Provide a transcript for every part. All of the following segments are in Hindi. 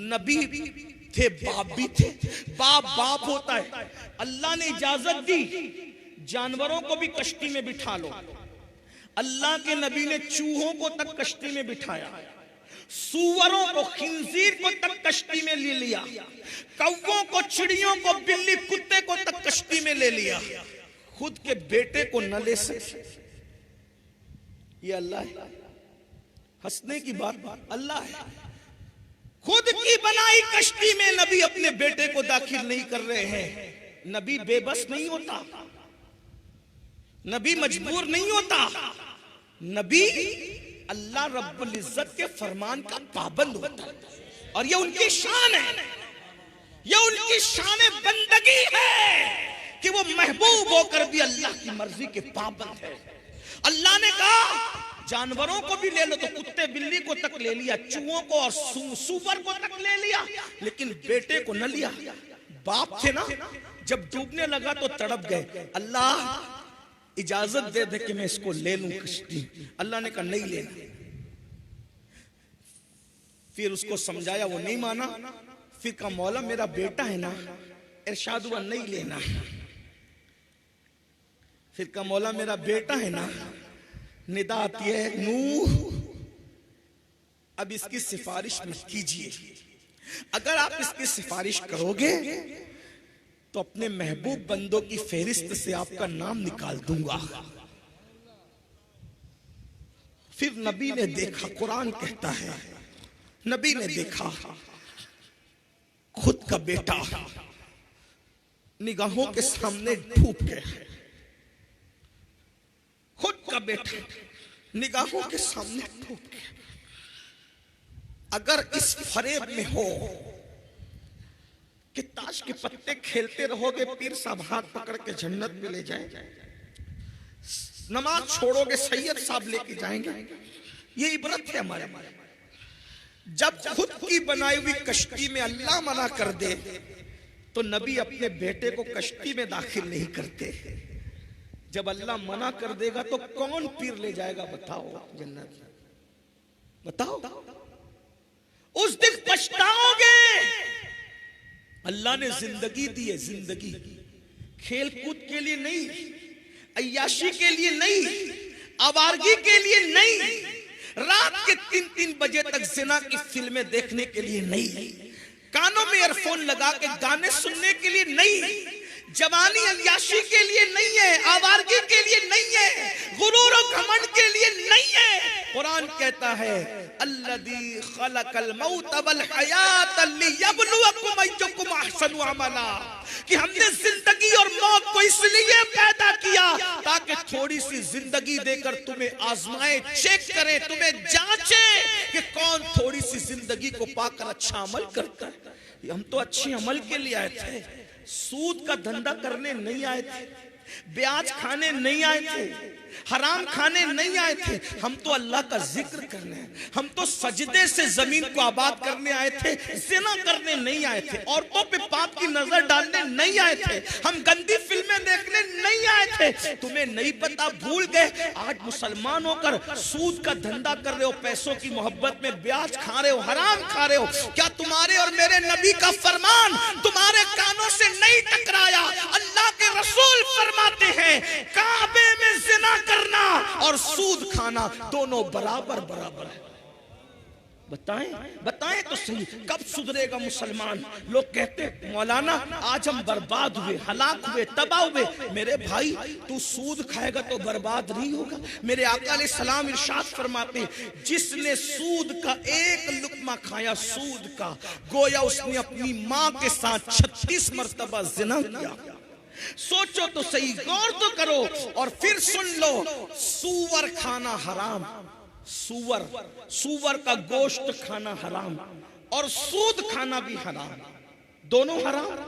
नबी थे, बाप भी थे। बाप बाप होता है। अल्लाह ने इजाजत दी जानवरों को भी कश्ती में बिठा लो। अल्लाह के नबी ने चूहों को तक कश्ती में बिठाया, सूअरों को, खिंजीर को तक कश्ती में ले लिया, कौवों को, चिड़ियों को, बिल्ली कुत्ते को तक कश्ती में ले लिया। खुद के बेटे को न ले सके। ये अल्लाह है। हंसने की बात अल्लाह है। खुद की बनाई कश्ती में नबी अपने बेटे को दाखिल नहीं कर रहे हैं। नबी बेबस नहीं होता, नबी मजबूर नहीं होता। नबी अल्लाह रब्बुल इज्जत के फरमान का पाबंद होता है। और ये उनकी शान है, ये उनकी शान बंदगी है कि वो महबूब होकर भी अल्लाह की मर्जी के पाबंद है। अल्लाह ने कहा जानवरों को भी ले लो, तो कुत्ते बिल्ली को तक ले लिया, चूहों को और सूअर को तक ले लिया, लेकिन बेटे को न लिया। बाप थे ना, जब डूबने लगा तो तड़प गए, अल्लाह इजाजत दे दे कि मैं इसको ले लूं कश्ती। अल्लाह ने कहा नहीं लेना। फिर उसको समझाया, वो नहीं माना। फिर कहा मौला मेरा बेटा है ना, इरशाद हुआ नहीं लेना। फिर कहा मौला मेरा बेटा है ना, निदा आती है नूह अब इसकी सिफारिश मत कीजिए। अगर आप इसकी सिफारिश करोगे तो अपने महबूब बंदों की फेरिस्त से आपका नाम निकाल दूंगा। फिर नबी ने देखा, कुरान कहता है नबी ने देखा खुद का बेटा निगाहों के सामने डूब गया। खुद का बेटा निगाहों के सामने डूब गया। अगर इस फरेब में हो कि ताश के पत्ते खेलते रहोगे, पीर साहब हाथ पकड़ के जन्नत में ले जाएंगे, नमाज छोड़ोगे सैयद साहब लेके जाएंगे, ये इबरत है हमारे। जब खुद की बनाई हुई कश्ती में अल्लाह मना कर दे तो नबी अपने बेटे को कश्ती में दाखिल नहीं करते। जब अल्लाह मना कर देगा तो कौन पीर ले जाएगा बताओ जन्नत? बताओ, उस दिन पछताओगे। अल्लाह ने जिंदगी दी है, जिंदगी खेल कूद के लिए नहीं, अय्याशी के लिए नहीं, आवारगी के लिए नहीं, रात के 3-3 बजे तक जिना की फिल्में देखने के लिए नहीं, कानों में ईयरफोन लगा के गाने सुनने के लिए नहीं, जवानी अय्याशी के लिए नहीं है, आवारगी के लिए नहीं है, गुरूर और घमंड के लिए नहीं है। कुरान कहता है अल्लज़ी खलक़ल मौत वल हयात लियब्लुवकुम अय्युकुम अहसनु अमला, कि हमने जिंदगी और मौत को इसलिए पैदा किया ताकि थोड़ी सी जिंदगी देकर तुम्हें आजमाए, चेक करे, तुम्हें जांचे कि कौन थोड़ी सी जिंदगी को पाकर अच्छा अमल करता है। हम तो अच्छे अमल के लिए आए थे, सूद का धंधा करने नहीं आए थे, ब्याज खाने नहीं आए थे, हराम खाने नहीं आए थे। हम तो अल्लाह का जिक्र करने, हम तो सजदे से जमीन को आबाद करने आए थे, ज़िना करने नहीं आए थे, औरतों पे पाप की नजर डालने नहीं आए थे, हम गंदी फिल्में देखने नहीं आए थे। तुम्हें नहीं पता, भूल गए। आज मुसलमान होकर सूद का धंधा कर रहे हो, पैसों की मोहब्बत में ब्याज खा रहे हो, हराम खा रहे हो। क्या तुम्हारे और मेरे नबी का फरमान तुम्हारे कानों से नहीं टकराया? अल्लाह के रसूल फरमाते हैं काबे में ज़िना करना और सूद खाना दोनों बराबर बराबर है। बताएं बताएं तो सही, कब सुधरेगा मुसलमान? लोग कहते मौलाना आज हम बर्बाद हुए, हलाक हुए, तबाह हुए। मेरे भाई तू सूद खाएगा तो बर्बाद नहीं होगा। मेरे आका अलैहि सलाम इरशाद फरमाते हैं जिसने सूद का एक लुकमा खाया, सूद का, गोया उसने अपनी माँ के साथ 36 मर्तबा जिना किया। सोचो तो सही, गौर तो करो और फिर सुन लो। सूअर खाना हराम, सूअर का गोश्त खाना हराम और सूद खाना भी हराम, दोनों हराम।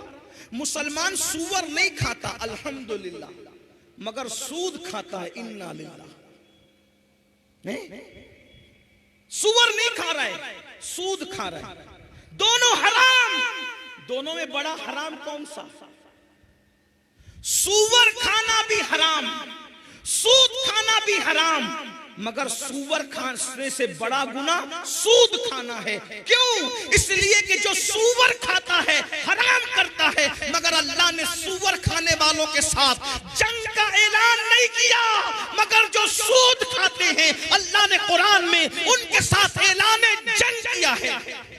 मुसलमान सूअर नहीं खाता अल्हम्दुलिल्लाह, मगर सूद खाता है, इन्ना लिल्लाह। सूअर नहीं खा रहा है, सूद खा रहा है, दोनों हराम। दोनों में बड़ा हराम कौन सा? सूअर खाना भी हराम, सूद खाना भी हराम, मगर सूअर खाने से बड़ा गुनाह सूद खाना है। क्यों? इसलिए कि जो सूअर खाता है हराम करता है, मगर अल्लाह ने सूअर खाने वालों के साथ जंग का ऐलान नहीं किया। मगर जो सूद खाते हैं अल्लाह ने कुरान में उनके साथ ऐलान जंग किया है।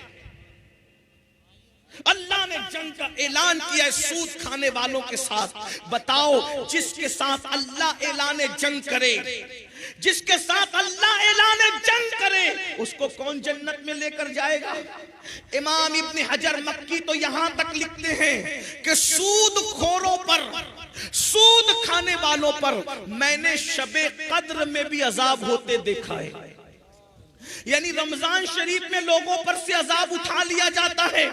अल्लाह ने जंग का ऐलान किया है सूद खाने वालों के साथ। बताओ, जिसके साथ अल्लाह ऐलान जंग करे, जिसके साथ अल्लाह ऐलान जंग करे, उसको कौन जन्नत में लेकर जाएगा? इमाम इब्न हजर मक्की तो यहां तक लिखते हैं कि सूद खोरों पर, सूद खाने वालों पर मैंने शबे कद्र में भी अजाब होते देखा है। यानी रमजान शरीफ में लोगों पर से अजाब उठा लिया जाता है,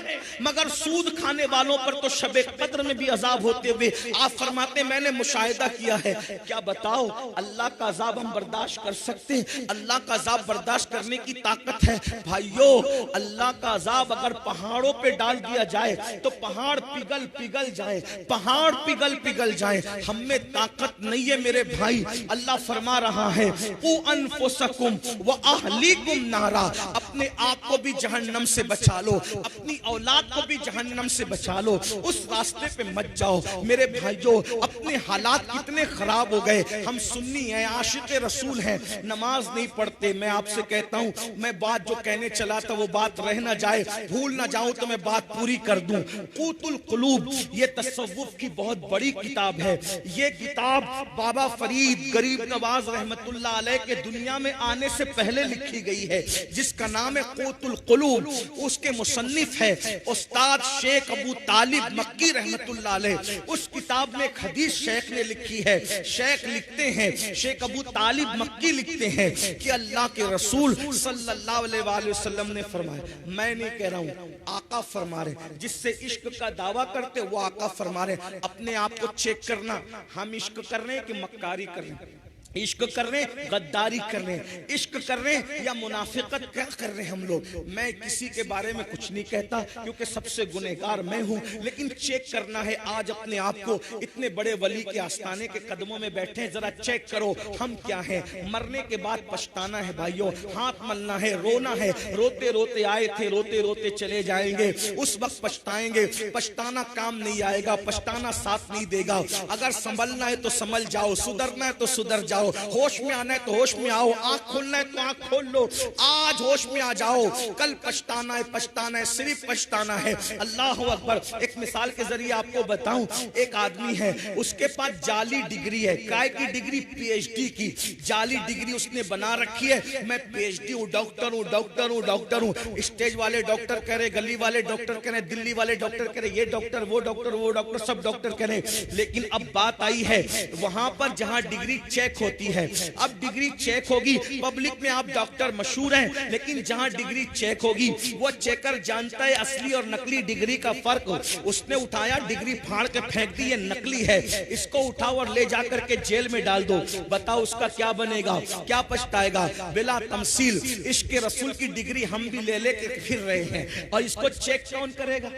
मगर सूद खाने वालों पर तो शबे कद्र में भी अजाब होते हुए आप फरमाते मैंने मुशाहिदा किया है। क्या बताओ, अल्लाह का अजाब हम बर्दाश्त कर सकते हैं? अल्लाह का अजाब बर्दाश्त करने की ताकत है? भाइयों, अल्लाह का अजाब अगर पहाड़ों पे डाल दिया जाए तो पहाड़ पिघल पिघल जाए, पहाड़ पिघल पिघल जाए। हम में ताकत नहीं है मेरे भाई। अल्लाह फरमा रहा है उ अनफुसकुम व अहलीकुम नारा, अपने आप को भी जहन्नम से बचा लो, अपनी औलाद को भी जहन्नम से बचा लो। उस रास्ते पे मत जाओ मेरे भाइयों। अपने हालात कितने खराब हो गए। हम सुन्नी हैं, आशिक रसूल हैं, नमाज नहीं पढ़ते। मैं आपसे कहता हूं, मैं बात जो कहने चला था वो बात रह ना जाए, भूल ना जाऊं तो मैं बात पूरी कर दूं। क़ूतुल क़ुलूब ये तसव्वुफ की बहुत बड़ी किताब है। ये किताब बाबा फरीद गरीब नवाज रहमतुल्लाह अलैह के दुनिया में आने से पहले लिखी गई है, जिसका नाम है क़ूतुल क़ुलूब। उसके मुसन्निफ है उस्ताद शेख अबू तालिब मक्की रहमतुल्लाह अलैह। उस किताब में एक हदीस शेख ने लिखी है। शेख लिखते हैं, शेख अबू तालिब मक्की लिखते हैं कि अल्लाह के रसूल सल्लल्लाहु अलैहि वसल्लम ने फरमाया, मैं नहीं कह रहा हूं, आका फरमा रहे, जिससे इश्क का दावा करते वो आका फरमा रहे। अपने आप को चेक करना, हम इश्क कर रहे हैं कि मक्कारी कर रहे हैं, इश्क कर रहे हैं गद्दारी कर रहे हैं, इश्क कर रहे हैं या मुनाफिकत क्या कर रहे हैं हम लोग। मैं किसी के बारे में कुछ नहीं कहता क्योंकि सबसे गुनहगार मैं हूं, लेकिन चेक करना है। आज अपने आप को इतने बड़े वली के आस्थाने के कदमों में बैठे हैं, जरा चेक करो हम क्या हैं। मरने के बाद पछताना है भाइयों, हाथ मलना है, रोना है। रोते रोते आए थे, रोते रोते चले जाएंगे, उस वक्त पछताएंगे। पछताना काम नहीं आएगा, पछताना साथ नहीं देगा। अगर संभलना है तो संभल जाओ, सुधरना है तो सुधर जाओ, होश में आना है तो होश में आओ, आंख खोलना है तो आंख खोल लो। आज होश में आ जाओ, कल पछताना है, पछताना है, सिर्फ पछताना है। अल्लाह अकबर। एक मिसाल के जरिए आपको बताऊं, एक आदमी है, उसके पास जाली डिग्री है। काय की डिग्री? पीएचडी की जाली डिग्री उसने बना रखी है। मैं पीएचडी हूं, डॉक्टर हूं, डॉक्टर हूं, डॉक्टर हूं। स्टेज वाले डॉक्टर कह रहे, गली वाले डॉक्टर कह रहे, दिल्ली वाले डॉक्टर कह रहे, ये डॉक्टर वो डॉक्टर वो डॉक्टर, सब डॉक्टर कह रहे। लेकिन अब बात आई है वहां पर जहां डिग्री चेक होती है। अब डिग्री चेक होगी, पब्लिक में आप डॉक्टर मशहूर हैं, लेकिन जहां डिग्री चेक होगी वो चेकर जानता है असली और नकली डिग्री का फर्क। उसने उठाया, डिग्री फाड़ के फेंक दी, ये नकली है, इसको उठाओ और ले जाकर के जेल में डाल दो। बताओ उसका क्या बनेगा, क्या पछताएगा? बिला तमसील इश्क रसूल की डिग्री हम भी ले लेके फिर रहे हैं, और इसको चेक कौन करेगा?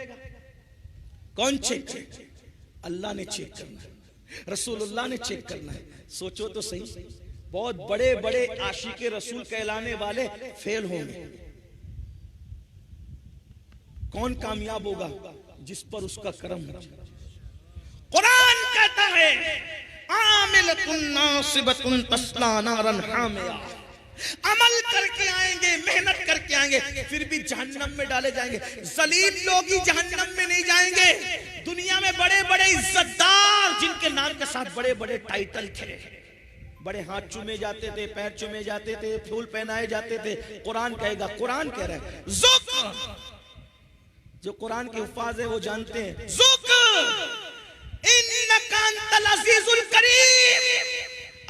कौन चेक? अल्लाह ने चेक करना है, रसूलुल्लाह ने चेक करना है। सोचो तो सही, बहुत बड़े बड़े आशिके रसूल कहलाने वाले फेल होंगे। कौन कामयाब होगा? जिस पर उसका कर्म हो। कुरान कहता है आमिलतुन नासिबतुन तस्ला नारन हामिया, अमल करके आएंगे, मेहनत करके आएंगे, फिर भी जहन्नम में डाले जाएंगे। जलील लोग ही जहन्नम में नहीं जाएंगे। दुनिया में बड़े बड़े इज्जतदार जिनके नाम के साथ बड़े बड़े टाइटल थे, बड़े हाथ चूमे जाते थे, पैर चूमे जाते थे, फूल पहनाए जाते थे, कुरान कहेगा, कुरान कह रहा है ज़ुक, जो कुरान के हुफ़ाज़ है वो जानते हैं, ज़ुक इन्नका अंतल अज़ीज़ुल करीम।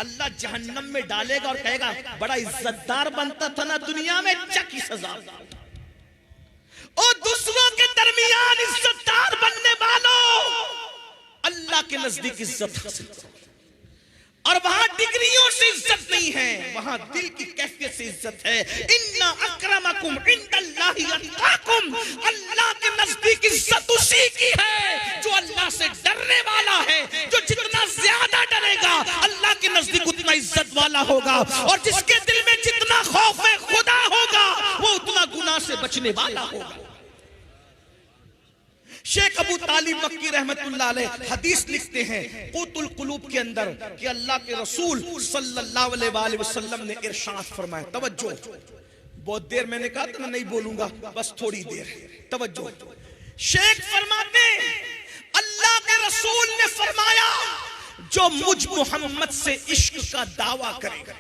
अल्लाह जहन्नम में डालेगा और कहेगा बड़ा इज्जतदार बनता था ना दुनिया में, चकी सजा। और दूसरों के दरमियान इज्जतदार बनने वालों, अल्लाह के नजदीक इज्जत हासिल करो। और वहां डिग्रियों से इज्जत नहीं है, वहां दिल की कैफियत से इज्जत है। इन्ना अक्रमकुम इंदल्लाहि अत्काकुम, अल्लाह के नजदीक इज्जत उसी की है जो अल्लाह से डरने वाला है। जो जितना ज्यादा डरेगा अल्लाह के नजदीक उतना इज्जत वाला होगा, और जिसके दिल में जितना खौफ खुदा होगा वो उतना गुनाह से बचने वाला होगा। शेख अबू तालिब मक्की रहमतुल्लाह अलैह हदीस लिखते हैं क़ुतुल क़ुलूब के अंदर कि अल्लाह के रसूल सल्लल्लाहु अलैहि वसल्लम ने इरशाद फरमाया, तवज्जो, बहुत देर मैंने कहा था ना नहीं बोलूंगा, बस थोड़ी देर, तवज्जो। शेख फरमाते अल्लाह के रसूल ने फरमाया जो मुझ मोहम्मद से इश्क का दावा करेगा,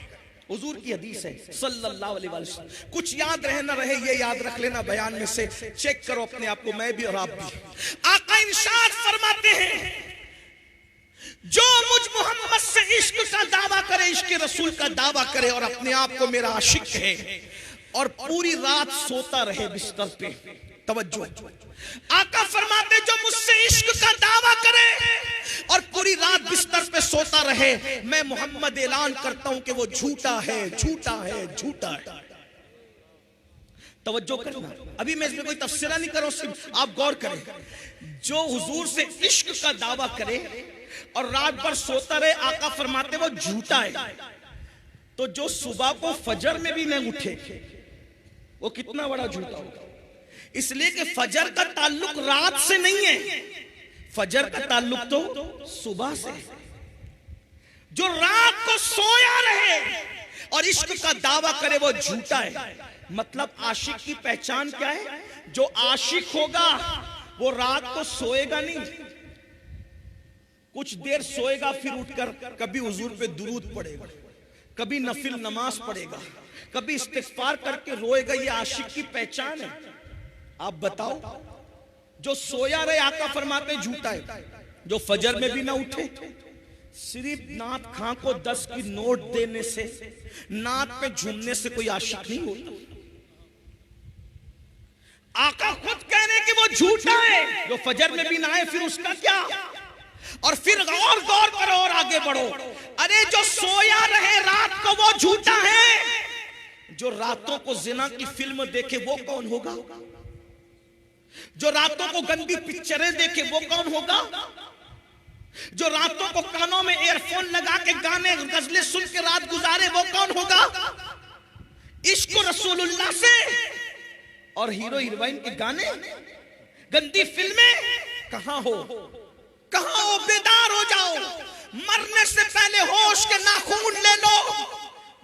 हुजूर की हदीस है सल्लल्लाहु अलैहि वसल्लम। कुछ याद रहे ना रहे ये याद रख लेना, बयान में से चेक करो अपने आप को, मैं भी और आप भी। आका इरशाद फरमाते हैं जो मुझ मोहम्मद से इश्क का दावा करे, इश्क रसूल का दावा करे और अपने आप को मेरा आशिक है और पूरी रात सोता रहे बिस्तर पे, तवज्जो, आका फरमाते जो मुझसे इश्क का दावा करे और पूरी रात बिस्तर पे सोता रहे, मैं मोहम्मद ऐलान करता हूं कि वो झूठा है, झूठा है, झूठा है। तवज्जो करना, अभी मैं इसमें कोई तफसीरा नहीं कर रहा हूं, सिर्फ आप गौर करें। जो हुजूर से इश्क का दावा करे और रात भर सोता रहे, आका फरमाते वो झूठा है। तो जो सुबह को फजर में भी न उठे वो कितना बड़ा झूठा होगा। इसलिए कि फजर का ताल्लुक रात से नहीं है, फजर का ताल्लुक तो सुबह से है। जो रात को सोया रहे और इश्क का दावा करे वो झूठा है। मतलब आशिक की पहचान क्या है? जो आशिक होगा वो रात को सोएगा नहीं, कुछ देर सोएगा, फिर उठकर कभी हुजूर पे दुरूद पड़ेगा, कभी नफिल नमाज पढ़ेगा, कभी इस्तिग़फ़ार करके रोएगा। ये आशिक की पहचान है। आप बताओ, जो सोया रहे आका फरमाते झूठा है। जो फजर में भी ना उठे, सिर्फ नात खां को 10 की नोट देने से, नात पे झूमने से कोई आशिक नहीं होता। आका खुद कह रहे कि वो झूठा है। जो फजर में भी ना आए फिर उसका क्या? और फिर और गौर करो और आगे बढ़ो। अरे जो सोया रहे रात को वो झूठा है। जो रातों को जिना की फिल्म देखे वो कौन होगा? जो रातों को गंदी पिक्चरें देखे वो कौन होगा? जो रातों को कानों में एयरफोन लगा के गाने गजलें सुन के रात गुजारे वो कौन होगा? इश्क रसूलुल्लाह से और हीरो हीरोइन के गाने, गंदी फिल्में कहां हो? कहां हो? बेदार हो जाओ, मरने से पहले होश के नाखून ले लो,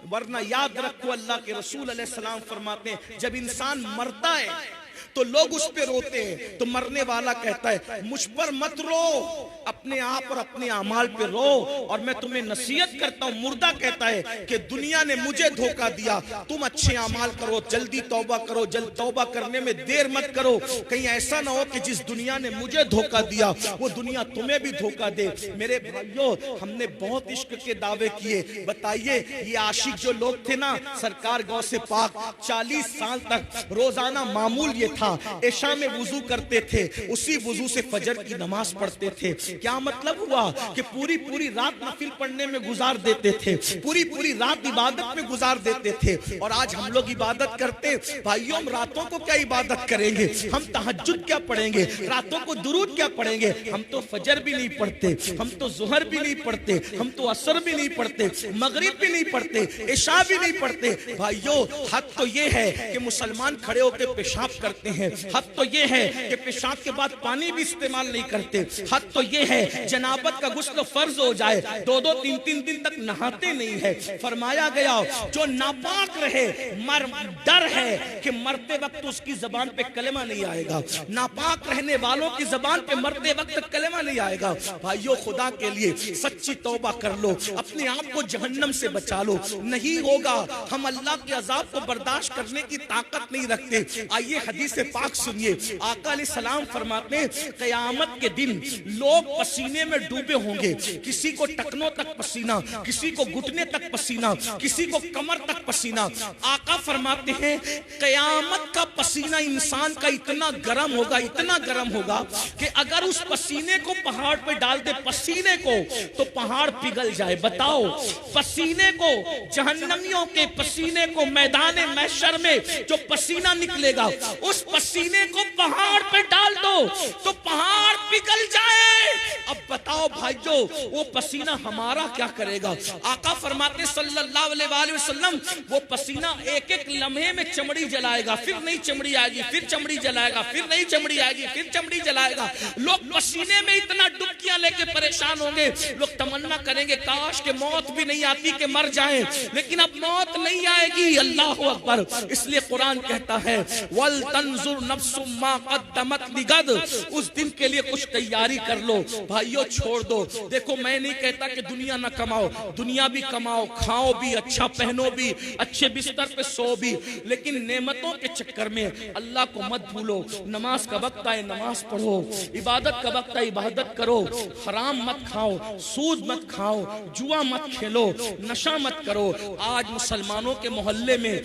वरना याद रखो अल्लाह के रसूल अलैहि सलाम फरमाते हैं जब इंसान मरता है तो लोग उस पे रोते हैं, तो मरने वाला कहता है मुझ पर मत रो, अपने आप और अपने अमाल पे रो। और मैं तुम्हें नसीहत करता हूं, मुर्दा कहता है कि दुनिया ने मुझे धोखा दिया, तुम अच्छे अमाल करो, जल्दी तौबा करो, जल्द तौबा करने में देर मत करो, कहीं ऐसा ना हो कि जिस दुनिया ने मुझे धोखा दिया वो दुनिया तुम्हें भी धोखा दे। मेरे भाइयों, हमने बहुत इश्क के दावे किए। बताइए ये आशिक जो लोग थे ना, सरकार गौसे पाक 40 साल तक रोजाना मामूल ये था, इशा में वुजू करते थे, उसी वुजू से फजर की नमाज पढ़ते थे। क्या मतलब हुआ कि पूरी पूरी रात नफिल पढ़ने में गुजार देते थे, पूरी पूरी रात इबादत में गुजार देते थे। और आज हम लोग इबादत करते, भाइयों हम रातों को क्या इबादत करेंगे? हम तहज्जुद क्या पढ़ेंगे? रातों को दुरूद क्या पढ़ेंगे? हम तो फजर भी नहीं पढ़ते, हम तो जुहर भी नहीं पढ़ते, हम तो असर भी नहीं पढ़ते, मगरिब भी नहीं पढ़ते, इशा भी नहीं पढ़ते। भाइयों हद तो ये है कि मुसलमान खड़े होकर पेशाब करते हैं, हद तो ये है कि पेशाब के बाद पानी भी इस्तेमाल नहीं करते, हद तो ये है जनाबत का गुस्ल फर्ज हो जाए 2-2 3-3 दिन तक नहाते नहीं है। फरमाया गया जो नापाक रहे, डर है कि मरते वक्त उसकी जबान पे कलेमा नहीं आएगा। नापाक रहने वालों की जबान पे मरते वक्त कलेमा नहीं आएगा। भाइयों खुदा के लिए सच्ची तौबा कर लो, अपने आप को जहन्नम से बचा लो। नहीं होगा, हम अल्लाह के अजाब को बर्दाश्त करने की ताकत नहीं रखते। आइए हदीस पाक सुनिए, आका अलैहिस्सलाम फरमाते हैं क़यामत के दिन लोग पसीने में डूबे होंगे, किसी को टखनों तक पसीना, किसी को घुटने तक पसीना, किसी को कमर तक पसीना। आका फरमाते हैं क़यामत का पसीना इंसान का इतना गर्म होगा, इतना गर्म होगा कि अगर उस पसीने को पहाड़ पे डाल दे, पसीने को, तो पहाड़ पिघल जाए। बताओ, पसीने को, जहन्नमियों के पसीने को मैदान महशर में जो पसीना निकलेगा, उस पसीने को पहाड़ पे डाल दो तो पहाड़ पिघल जाए। अब बताओ भाइयों वो पसीना हमारा क्या करेगा। आका फरमाते सल्लल्लाहु अलैहि वसल्लम वो पसीना एक एक लम्हे में चमड़ी जलाएगा, फिर नई चमड़ी आएगी, फिर चमड़ी जलाएगा, फिर नई चमड़ी आएगी, फिर चमड़ी जलाएगा। लोग पसीने में इतना डुबकियां लेके परेशान होंगे, लोग तमन्ना करेंगे काश के मौत भी नहीं आती कि मर जाएं, लेकिन अब मौत नहीं आएगी। अल्लाह अकबर। इसलिए कुरान कहता है वल तंजुर नफ्सुम मा क़द्दमत लिगद, उस दिन के लिए कुछ तैयारी कर लो। भाइयों छोड़ दो। देखो मैं नहीं कहता कि दुनिया ना कमाओ, दुनिया भी कमाओ, खाओ भी, अच्छा पहनो भी, अच्छे बिस्तर पे सो भी, लेकिन नेमतों के चक्कर में अल्लाह को मत भूलो। नमाज का वक्त आए नमाज पढ़ो, इबादत का वक्त आए इबादत करो, हराम मत खाओ, सूद मत खाओ, जुआ मत खेलो, नशा मत करो। आज मुसलमानों के मोहल्ले में